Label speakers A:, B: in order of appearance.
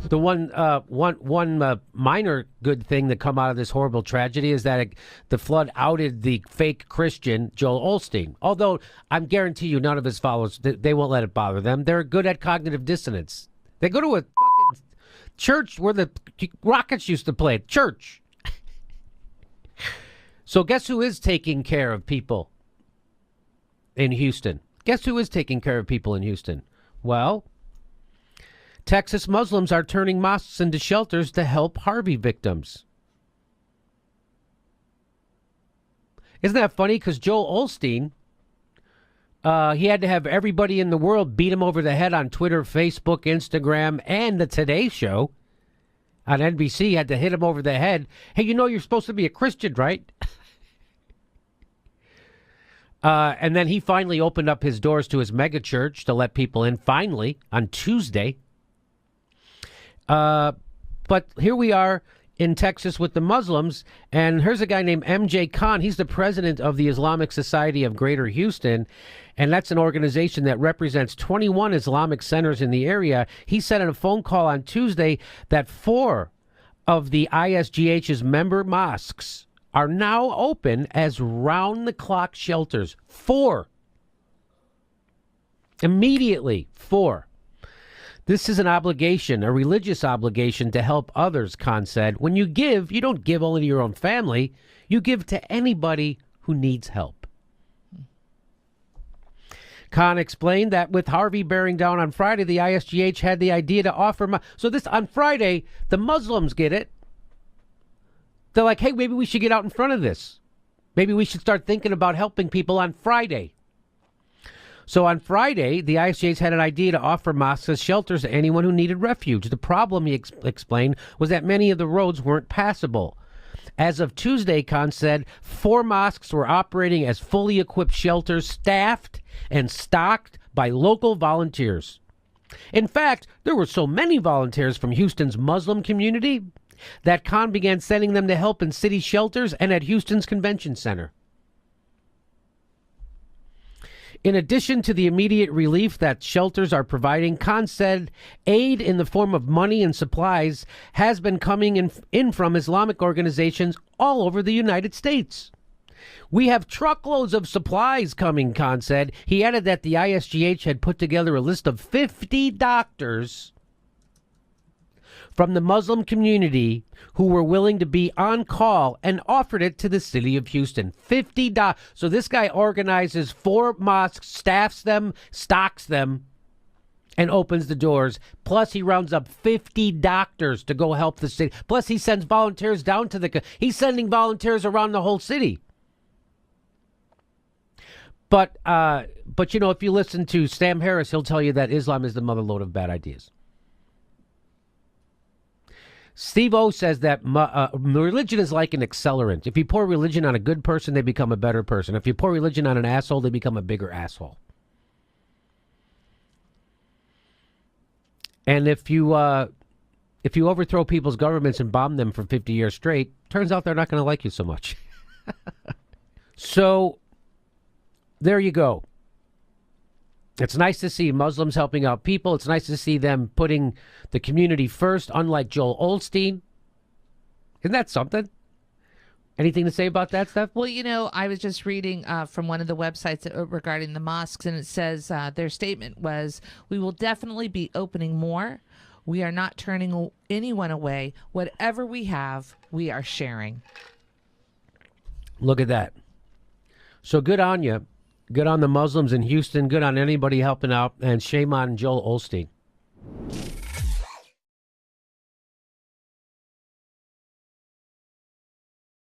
A: The one minor good thing that come out of this horrible tragedy is that the flood outed the fake Christian Joel Osteen. Although I'm guarantee you none of his followers, they won't let it bother them. They're good at cognitive dissonance. They go to a fucking church where the Rockets used to play. Church. So guess who is taking care of people in Houston? Guess who is taking care of people in Houston? Well, Texas Muslims are turning mosques into shelters to help Harvey victims. Isn't that funny? Because Joel Osteen, he had to have everybody in the world beat him over the head on Twitter, Facebook, Instagram, and the Today Show on NBC had to hit him over the head. Hey, you know you're supposed to be a Christian, right? And then he finally opened up his doors to his mega church to let people in, finally, on Tuesday. But here we are in Texas with the Muslims, and here's a guy named M.J. Khan. He's the president of the Islamic Society of Greater Houston, and that's an organization that represents 21 Islamic centers in the area. He said in a phone call on Tuesday that 4 of the ISGH's member mosques are now open as round-the-clock shelters. 4. Immediately, 4. This is an obligation, a religious obligation to help others, Khan said. When you give, you don't give only to your own family. You give to anybody who needs help. Khan explained that with Harvey bearing down on Friday, the ISGH had the idea to offer... So this, on Friday, the Muslims get it. They're like, hey, maybe we should get out in front of this. Maybe we should start thinking about helping people on Friday. So on Friday, the ISJs had an idea to offer mosques as shelters to anyone who needed refuge. The problem, he explained, was that many of the roads weren't passable. As of Tuesday, Khan said, 4 mosques were operating as fully equipped shelters, staffed and stocked by local volunteers. In fact, there were so many volunteers from Houston's Muslim community that Khan began sending them to help in city shelters and at Houston's Convention Center. In addition to the immediate relief that shelters are providing, Khan said aid in the form of money and supplies has been coming in from Islamic organizations all over the United States. We have truckloads of supplies coming, Khan said. He added that the ISGH had put together a list of 50 doctors from the Muslim community who were willing to be on call and offered it to the city of Houston. 50 doctors. So this guy organizes 4 mosques, staffs them, stocks them, and opens the doors. Plus, he rounds up 50 doctors to go help the city. Plus, he sends volunteers down to the... He's sending volunteers around the whole city. But you know, if you listen to Sam Harris, he'll tell you that Islam is the motherlode of bad ideas. Steve O says that religion is like an accelerant. If you pour religion on a good person, they become a better person. If you pour religion on an asshole, they become a bigger asshole. And if you overthrow people's governments and bomb them for 50 years straight, turns out they're not going to like you so much. So there you go. It's nice to see Muslims helping out people. It's nice to see them putting the community first, unlike Joel Osteen. Isn't that something? Anything to say about that stuff?
B: Well, you know, I was just reading from one of the websites regarding the mosques, and it says their statement was, we will definitely be opening more. We are not turning anyone away. Whatever we have, we are sharing.
A: Look at that. So good on you. Good on the Muslims in Houston. Good on anybody helping out. And shame on Joel Osteen.